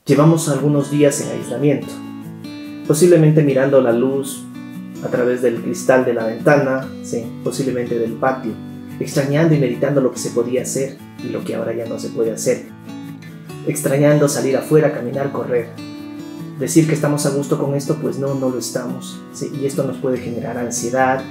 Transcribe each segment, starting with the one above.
Llevamos algunos días en aislamiento, posiblemente mirando la luz a través del cristal de la ventana, sí, posiblemente del patio, extrañando y meditando lo que se podía hacer y lo que ahora ya no se puede hacer, extrañando salir afuera, caminar, correr. Decir que estamos a gusto con esto, pues no lo estamos, sí, y esto nos puede generar ansiedad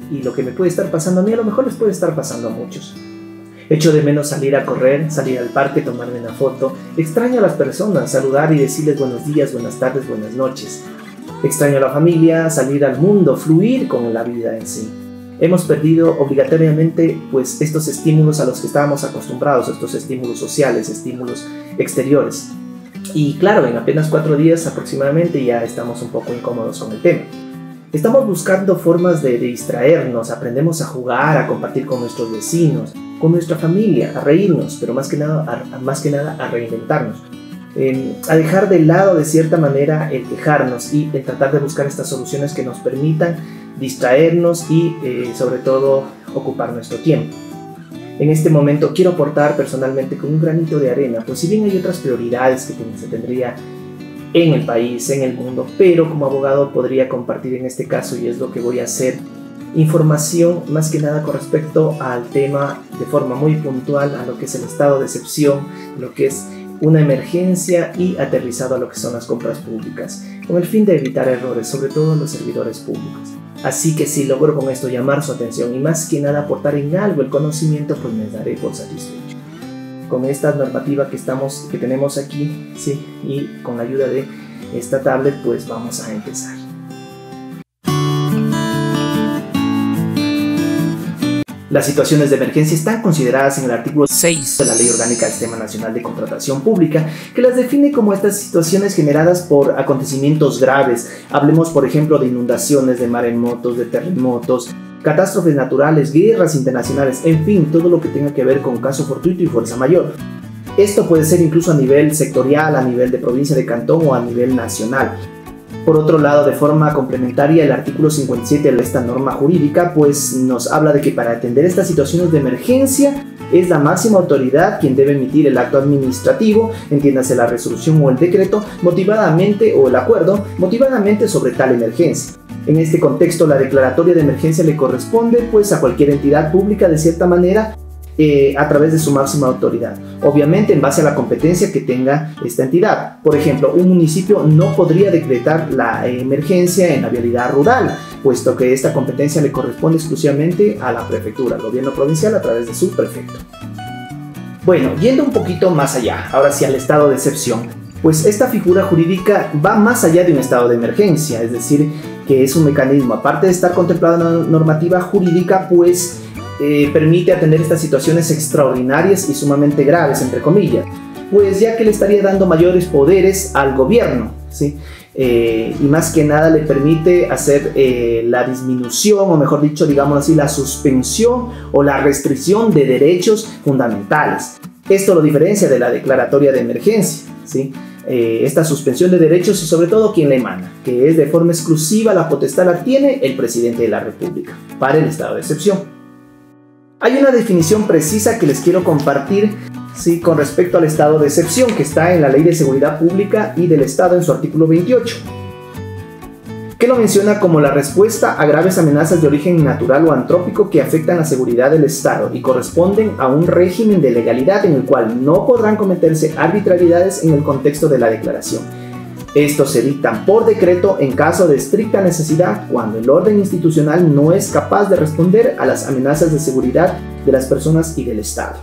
y lo que me puede estar pasando a mí a lo mejor les puede estar pasando a muchos. Echo de menos salir a correr, salir al parque, tomarme una foto. Extraño a las personas, saludar y decirles buenos días, buenas tardes, buenas noches. Extraño a la familia, salir al mundo, fluir con la vida en sí. Hemos perdido obligatoriamente pues estos estímulos a los que estábamos acostumbrados, estos estímulos sociales, estímulos exteriores. Y claro, en apenas 4 días aproximadamente ya estamos un poco incómodos con el tema. Estamos buscando formas de distraernos, aprendemos a jugar, a compartir con nuestros vecinos, con nuestra familia, a reírnos, pero más que nada a reinventarnos. A dejar de lado de cierta manera el quejarnos y el tratar de buscar estas soluciones que nos permitan distraernos y sobre todo ocupar nuestro tiempo. En este momento quiero aportar personalmente con un granito de arena, pues si bien hay otras prioridades que se tendría en el país, en el mundo, pero como abogado podría compartir en este caso, y es lo que voy a hacer, información más que nada con respecto al tema de forma muy puntual a lo que es el estado de excepción, lo que es una emergencia y aterrizado a lo que son las compras públicas, con el fin de evitar errores, sobre todo en los servidores públicos. Así que si logro con esto llamar su atención y más que nada aportar en algo el conocimiento, pues me daré por satisfecho. Con esta normativa que tenemos aquí, sí, y con la ayuda de esta tablet, pues vamos a empezar. Las situaciones de emergencia están consideradas en el artículo 6 de la Ley Orgánica del Sistema Nacional de Contratación Pública, que las define como estas situaciones generadas por acontecimientos graves. Hablemos, por ejemplo, de inundaciones, de maremotos, de terremotos, catástrofes naturales, guerras internacionales, en fin, todo lo que tenga que ver con caso fortuito y fuerza mayor. Esto puede ser incluso a nivel sectorial, a nivel de provincia, de cantón o a nivel nacional. Por otro lado, de forma complementaria, el artículo 57 de esta norma jurídica pues nos habla de que para atender estas situaciones de emergencia es la máxima autoridad quien debe emitir el acto administrativo, entiéndase la resolución o el decreto, motivadamente o el acuerdo, motivadamente sobre tal emergencia. En este contexto, la declaratoria de emergencia le corresponde pues a cualquier entidad pública de cierta manera a través de su máxima autoridad, obviamente en base a la competencia que tenga esta entidad. Por ejemplo, un municipio no podría decretar la emergencia en la vialidad rural, puesto que esta competencia le corresponde exclusivamente a la prefectura, al gobierno provincial a través de su prefecto. Bueno, yendo un poquito más allá, ahora sí al estado de excepción, pues esta figura jurídica va más allá de un estado de emergencia, es decir, que es un mecanismo, aparte de estar contemplado en la normativa jurídica, pues permite atender estas situaciones extraordinarias y sumamente graves, entre comillas, pues ya que le estaría dando mayores poderes al gobierno, ¿sí? Y más que nada le permite hacer la disminución, o mejor dicho, digamos así, la suspensión o la restricción de derechos fundamentales. Esto lo diferencia de la declaratoria de emergencia, ¿sí? Esta suspensión de derechos y sobre todo quien la emana, que es de forma exclusiva la potestad la tiene el presidente de la República para el estado de excepción. Hay una definición precisa que les quiero compartir, sí, con respecto al estado de excepción que está en la Ley de Seguridad Pública y del Estado en su artículo 28, que lo menciona como la respuesta a graves amenazas de origen natural o antrópico que afectan la seguridad del Estado y corresponden a un régimen de legalidad en el cual no podrán cometerse arbitrariedades en el contexto de la declaración. Estos se dictan por decreto en caso de estricta necesidad cuando el orden institucional no es capaz de responder a las amenazas de seguridad de las personas y del Estado.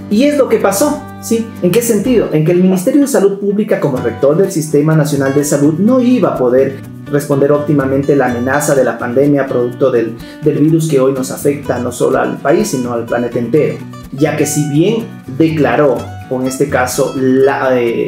Y es lo que pasó, ¿sí? ¿En qué sentido? En que el Ministerio de Salud Pública, como rector del Sistema Nacional de Salud, no iba a poder responder óptimamente la amenaza de la pandemia producto del virus que hoy nos afecta no solo al país, sino al planeta entero, ya que si bien declaró, o en este caso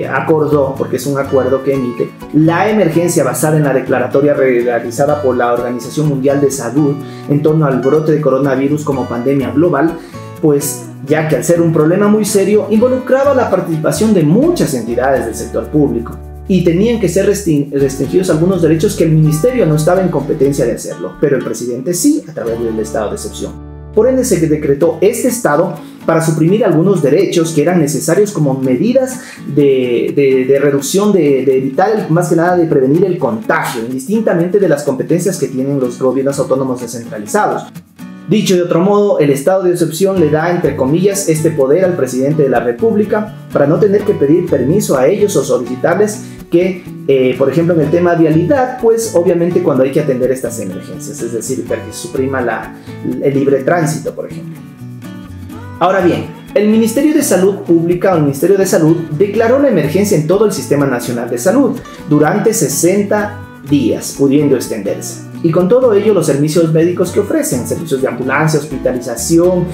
acordó, porque es un acuerdo que emite, la emergencia basada en la declaratoria realizada por la Organización Mundial de Salud en torno al brote de coronavirus como pandemia global, pues ya que al ser un problema muy serio, involucraba la participación de muchas entidades del sector público y tenían que ser restringidos algunos derechos que el ministerio no estaba en competencia de hacerlo, pero el presidente sí, a través del estado de excepción. Por ende se decretó este estado para suprimir algunos derechos que eran necesarios como medidas de reducción, de evitar, más que nada, de prevenir el contagio, indistintamente de las competencias que tienen los gobiernos autónomos descentralizados. Dicho de otro modo, el estado de excepción le da, entre comillas, este poder al presidente de la República para no tener que pedir permiso a ellos o solicitarles que, por ejemplo, en el tema de vialidad, pues obviamente cuando hay que atender estas emergencias, es decir, que suprima el libre tránsito, por ejemplo. Ahora bien, el Ministerio de Salud Pública o el Ministerio de Salud declaró la emergencia en todo el Sistema Nacional de Salud durante 60 días, pudiendo extenderse. Y con todo ello, los servicios médicos que ofrecen, servicios de ambulancia, hospitalización,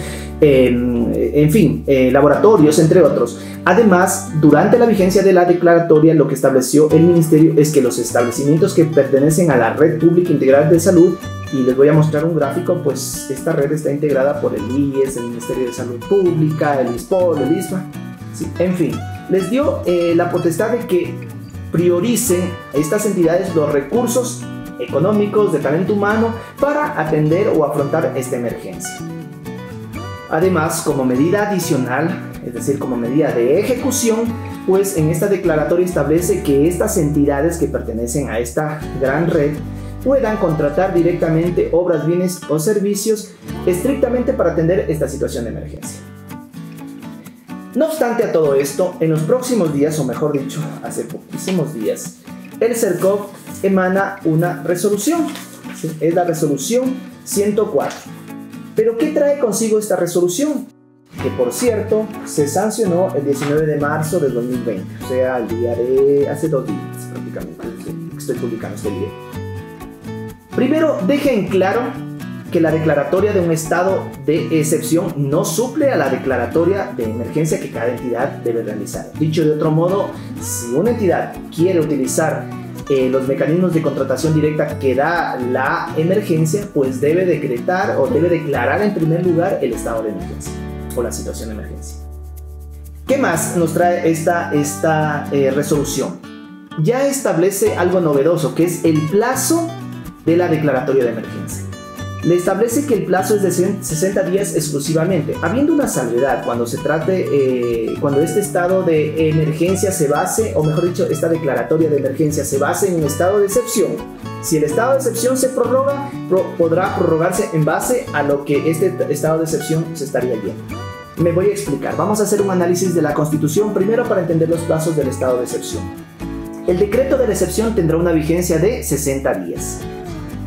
en fin, laboratorios, entre otros. Además, durante la vigencia de la declaratoria, lo que estableció el Ministerio es que los establecimientos que pertenecen a la Red Pública Integral de Salud, y les voy a mostrar un gráfico, pues esta red está integrada por el IES, el Ministerio de Salud Pública, el ISPOL, el ISPA, sí, en fin, les dio la potestad de que prioricen a estas entidades los recursos económicos, de talento humano, para atender o afrontar esta emergencia. Además, como medida adicional, es decir, como medida de ejecución, pues en esta declaratoria establece que estas entidades que pertenecen a esta gran red puedan contratar directamente obras, bienes o servicios estrictamente para atender esta situación de emergencia. No obstante a todo esto, en los próximos días, o mejor dicho, hace poquísimos días, el CERCOV emana una resolución, ¿sí? Es la resolución 104. ¿Pero qué trae consigo esta resolución? Que por cierto, se sancionó el 19 de marzo del 2020, o sea, el día de hace 2 días prácticamente, que estoy publicando este video. Primero, deja en claro que la declaratoria de un estado de excepción no suple a la declaratoria de emergencia que cada entidad debe realizar. Dicho de otro modo, si una entidad quiere utilizar los mecanismos de contratación directa que da la emergencia, pues debe decretar o debe declarar en primer lugar el estado de emergencia o la situación de emergencia. ¿Qué más nos trae esta resolución? Ya establece algo novedoso, que es el plazo de la declaratoria de emergencia. Le establece que el plazo es de 60 días exclusivamente, habiendo una salvedad cuando se trate, cuando este estado de emergencia se base, o mejor dicho, esta declaratoria de emergencia se base en un estado de excepción. Si el estado de excepción se prorroga, podrá prorrogarse en base a lo que este estado de excepción se estaría yendo. Me voy a explicar. Vamos a hacer un análisis de la Constitución primero para entender los plazos del estado de excepción. El decreto de la excepción tendrá una vigencia de 60 días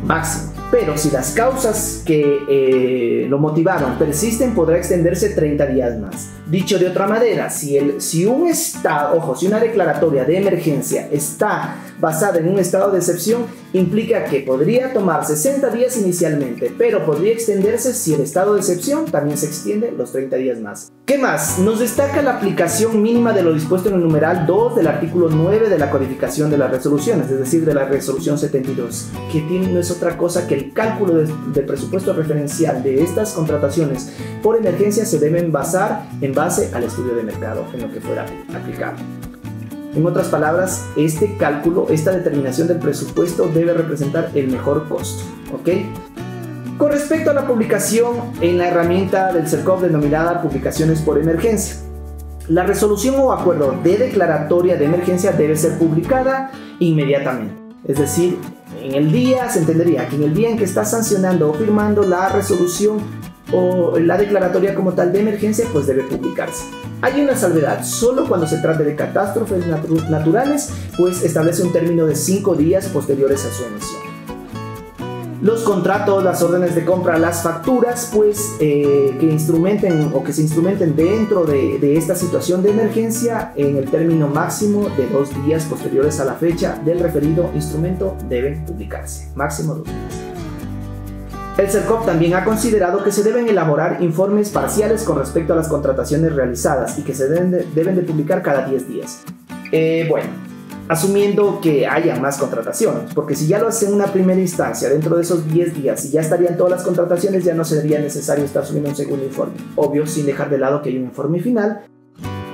máximo. Pero si las causas que lo motivaron persisten, podrá extenderse 30 días más. Dicho de otra manera, si una declaratoria de emergencia está basada en un estado de excepción, implica que podría tomar 60 días inicialmente, pero podría extenderse si el estado de excepción también se extiende los 30 días más. ¿Qué más? Nos destaca la aplicación mínima de lo dispuesto en el numeral 2 del artículo 9 de la codificación de las resoluciones, es decir, de la resolución 72, que no es otra cosa que el cálculo del presupuesto referencial de estas contrataciones por emergencia se deben basar en base al estudio de mercado en lo que fuera aplicable. En otras palabras, este cálculo, esta determinación del presupuesto debe representar el mejor costo, ¿ok? Con respecto a la publicación en la herramienta del CERCOV denominada publicaciones por emergencia, la resolución o acuerdo de declaratoria de emergencia debe ser publicada inmediatamente. Es decir, en el día, se entendería que en el día en que está sancionando o firmando la resolución o la declaratoria como tal de emergencia, pues debe publicarse. Hay una salvedad, solo cuando se trate de catástrofes naturales, pues establece un término de 5 días posteriores a su emisión. Los contratos, las órdenes de compra, las facturas, pues que se instrumenten dentro de esta situación de emergencia en el término máximo de 2 días posteriores a la fecha del referido instrumento deben publicarse, máximo 2 días. El CERCOV también ha considerado que se deben elaborar informes parciales con respecto a las contrataciones realizadas y que se deben de publicar cada 10 días. Bueno, asumiendo que haya más contrataciones, porque si ya lo hace en una primera instancia dentro de esos 10 días y ya estarían todas las contrataciones, ya no sería necesario estar subiendo un segundo informe. Obvio, sin dejar de lado que hay un informe final,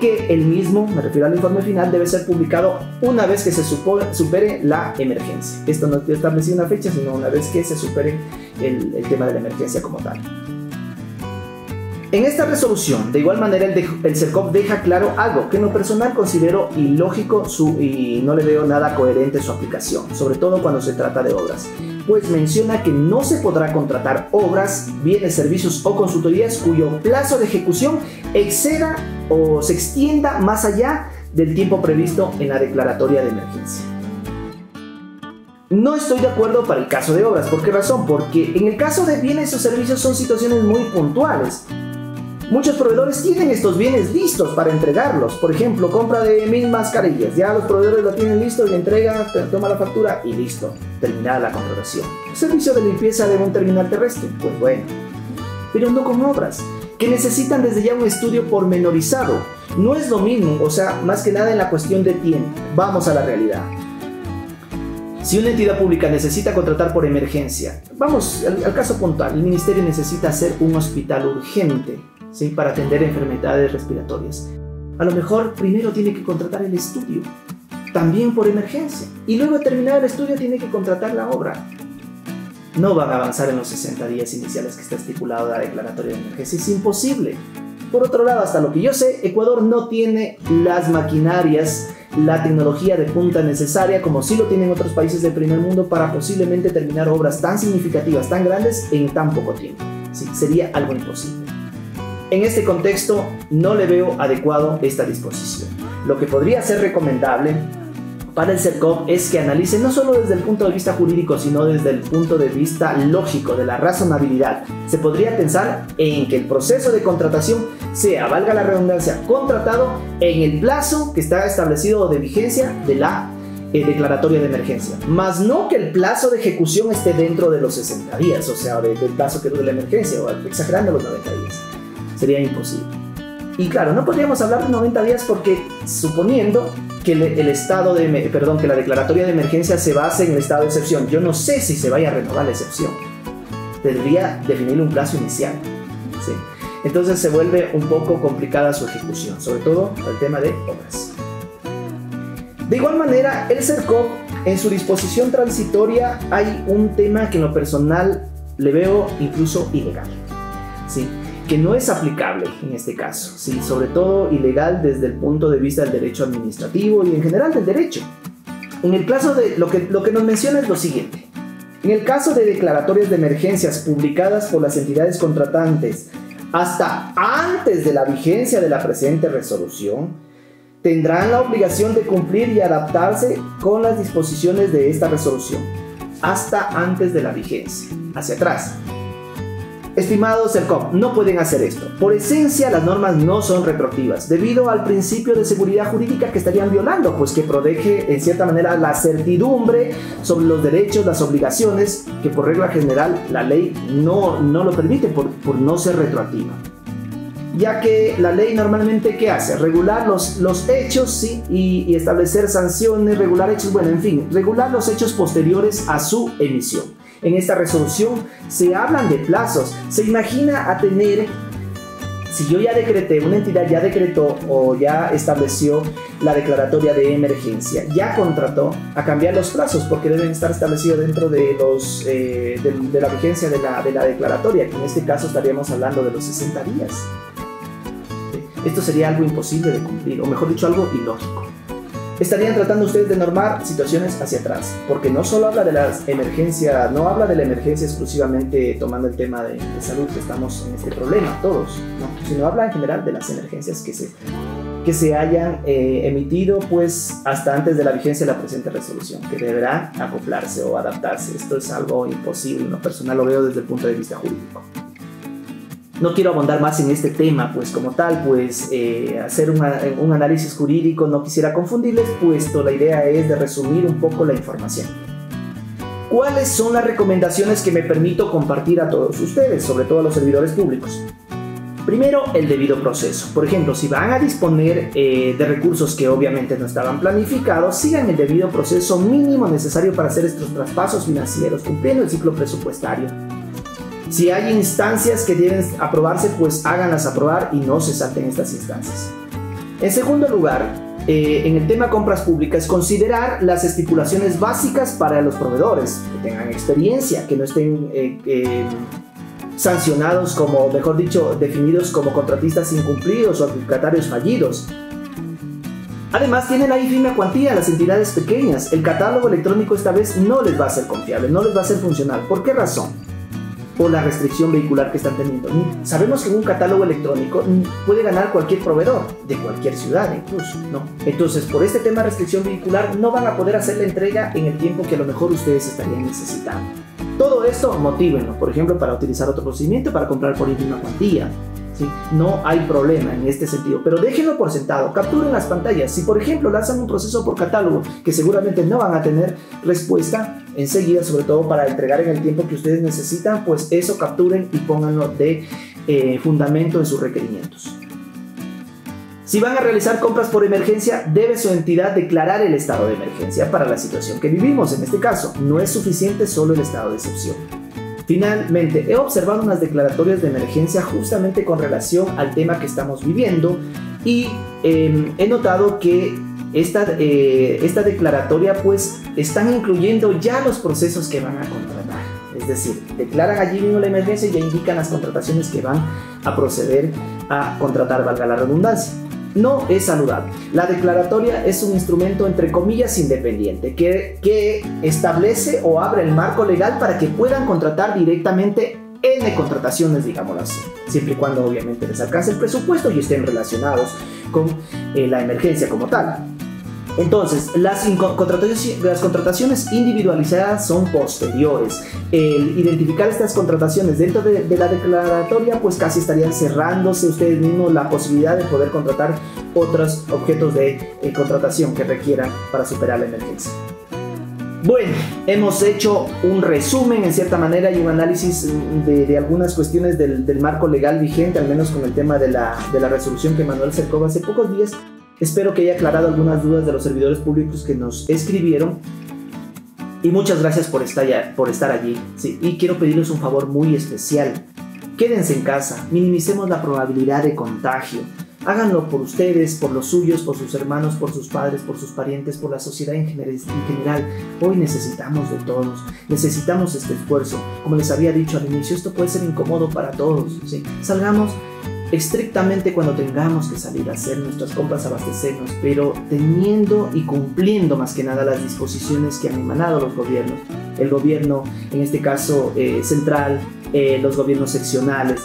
que el mismo, me refiero al informe final, debe ser publicado una vez que se supere la emergencia. Esto no establece una fecha, sino una vez que se supere el tema de la emergencia como tal. En esta resolución, de igual manera, el CERCOP deja claro algo que en lo personal considero ilógico y no le veo nada coherente su aplicación, sobre todo cuando se trata de obras, pues menciona que no se podrá contratar obras, bienes, servicios o consultorías cuyo plazo de ejecución exceda o se extienda más allá del tiempo previsto en la declaratoria de emergencia. No estoy de acuerdo para el caso de obras. ¿Por qué razón? Porque en el caso de bienes o servicios son situaciones muy puntuales. Muchos proveedores tienen estos bienes listos para entregarlos. Por ejemplo, compra de 1000 mascarillas. Ya los proveedores lo tienen listo y le entrega, toma la factura y listo. Terminada la contratación. Servicio de limpieza de un terminal terrestre. Pues bueno. Pero no con obras, que necesitan desde ya un estudio pormenorizado. No es lo mismo, o sea, más que nada en la cuestión de tiempo. Vamos a la realidad. Si una entidad pública necesita contratar por emergencia, vamos al caso puntual, el ministerio necesita hacer un hospital urgente, ¿sí?, para atender enfermedades respiratorias. A lo mejor primero tiene que contratar el estudio, también por emergencia, y luego de terminar el estudio tiene que contratar la obra. No van a avanzar en los 60 días iniciales que está estipulado la declaratoria de emergencia, es imposible. Por otro lado, hasta lo que yo sé, Ecuador no tiene las maquinarias, la tecnología de punta necesaria, como sí lo tienen otros países del primer mundo, para posiblemente terminar obras tan significativas, tan grandes, en tan poco tiempo. Sí, sería algo imposible. En este contexto, no le veo adecuado esta disposición. Lo que podría ser recomendable para el CERCOP es que analice no solo desde el punto de vista jurídico, sino desde el punto de vista lógico, de la razonabilidad. Se podría pensar en que el proceso de contratación sea, valga la redundancia, contratado en el plazo que está establecido de vigencia de la declaratoria de emergencia, más no que el plazo de ejecución esté dentro de los 60 días, o sea, del plazo que dure la emergencia, o exagerando los 90 días. Sería imposible. Y claro, no podríamos hablar de 90 días porque, suponiendo que que la declaratoria de emergencia se base en el estado de excepción, yo no sé si se vaya a renovar la excepción. Debería definir un plazo inicial, ¿sí? Entonces se vuelve un poco complicada su ejecución, sobre todo el tema de obras. De igual manera, el CERCOP, en su disposición transitoria, hay un tema que en lo personal le veo incluso ilegal, ¿sí?, que no es aplicable en este caso, ¿sí?, sobre todo ilegal desde el punto de vista del derecho administrativo y en general del derecho. En el caso de lo que nos menciona es lo siguiente: en el caso de declaratorias de emergencias publicadas por las entidades contratantes hasta antes de la vigencia de la presente resolución, tendrán la obligación de cumplir y adaptarse con las disposiciones de esta resolución, hasta antes de la vigencia, hacia atrás. Estimados CERCOP, no pueden hacer esto. Por esencia, las normas no son retroactivas, debido al principio de seguridad jurídica que estarían violando, pues que protege en cierta manera la certidumbre sobre los derechos, las obligaciones, que por regla general la ley no lo permite por no ser retroactiva. Ya que la ley normalmente, ¿qué hace? Regular los hechos, ¿sí?, y establecer sanciones, regular hechos, bueno, en fin, regular los hechos posteriores a su emisión. En esta resolución se hablan de plazos. Se imagina a tener, si yo ya decreté, una entidad ya decretó o ya estableció la declaratoria de emergencia, ya contrató, a cambiar los plazos porque deben estar establecidos dentro de la vigencia de la declaratoria, que en este caso estaríamos hablando de los 60 días. Esto sería algo imposible de cumplir, o mejor dicho, algo ilógico. Estarían tratando ustedes de normar situaciones hacia atrás, porque no solo habla de las emergencias, no habla de la emergencia exclusivamente tomando el tema de salud, que estamos en este problema todos, ¿no?, sino habla en general de las emergencias que se hayan emitido pues hasta antes de la vigencia de la presente resolución, que deberá acoplarse o adaptarse. Esto es algo imposible, en lo personal lo veo desde el punto de vista jurídico. No quiero abundar más en este tema, pues como tal, pues hacer un análisis jurídico no quisiera confundirles, puesto la idea es de resumir un poco la información. ¿Cuáles son las recomendaciones que me permito compartir a todos ustedes, sobre todo a los servidores públicos? Primero, el debido proceso. Por ejemplo, si van a disponer de recursos que obviamente no estaban planificados, sigan el debido proceso mínimo necesario para hacer estos traspasos financieros, cumpliendo el ciclo presupuestario. Si hay instancias que deben aprobarse, pues háganlas aprobar y no se salten estas instancias. En segundo lugar, en el tema compras públicas, considerar las estipulaciones básicas para los proveedores, que tengan experiencia, que no estén sancionados como, mejor dicho, definidos como contratistas incumplidos o adjudicatarios fallidos. Además, tienen la ínfima cuantía las entidades pequeñas. El catálogo electrónico esta vez no les va a ser confiable, no les va a ser funcional. ¿Por qué razón? Por la restricción vehicular que están teniendo. Sabemos que en un catálogo electrónico puede ganar cualquier proveedor, de cualquier ciudad incluso, ¿no? Entonces, por este tema de restricción vehicular, no van a poder hacer la entrega en el tiempo que a lo mejor ustedes estarían necesitando. Todo esto motívenlo, por ejemplo, para utilizar otro procedimiento, para comprar por ínfima cuantía. ¿Sí? No hay problema en este sentido, pero déjenlo por sentado, capturen las pantallas. Si por ejemplo lanzan un proceso por catálogo que seguramente no van a tener respuesta enseguida, sobre todo para entregar en el tiempo que ustedes necesitan, pues eso capturen y pónganlo de fundamento en sus requerimientos. Si van a realizar compras por emergencia, debe su entidad declarar el estado de emergencia para la situación que vivimos. En este caso, no es suficiente solo el estado de excepción. Finalmente, he observado unas declaratorias de emergencia justamente con relación al tema que estamos viviendo y he notado que esta declaratoria pues están incluyendo ya los procesos que van a contratar. Es decir, declaran allí mismo la emergencia y ya indican las contrataciones que van a proceder a contratar, valga la redundancia. No es saludable. La declaratoria es un instrumento entre comillas independiente que establece o abre el marco legal para que puedan contratar directamente N contrataciones, digámoslo así, siempre y cuando obviamente les alcance el presupuesto y estén relacionados con la emergencia como tal. Entonces, las contrataciones individualizadas son posteriores. El identificar estas contrataciones dentro de la declaratoria, pues casi estarían cerrándose ustedes mismos la posibilidad de poder contratar otros objetos de contratación que requieran para superar la emergencia. Bueno, hemos hecho un resumen en cierta manera y un análisis de algunas cuestiones del marco legal vigente, al menos con el tema de la resolución que Manuel Cercova hace pocos días. Espero que haya aclarado algunas dudas de los servidores públicos que nos escribieron y muchas gracias por estar allí. Sí, y quiero pedirles un favor muy especial. Quédense en casa, minimicemos la probabilidad de contagio. Háganlo por ustedes, por los suyos, por sus hermanos, por sus padres, por sus parientes, por la sociedad en general. Hoy necesitamos de todos, necesitamos este esfuerzo. Como les había dicho al inicio, esto puede ser incómodo para todos, ¿sí? Salgamos estrictamente cuando tengamos que salir a hacer nuestras compras, abastecernos, pero teniendo y cumpliendo más que nada las disposiciones que han emanado los gobiernos. El gobierno, en este caso central, los gobiernos seccionales.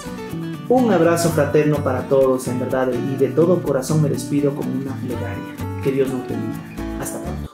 Un abrazo fraterno para todos, en verdad, y de todo corazón me despido como una plegaria. Que Dios nos bendiga. Hasta pronto.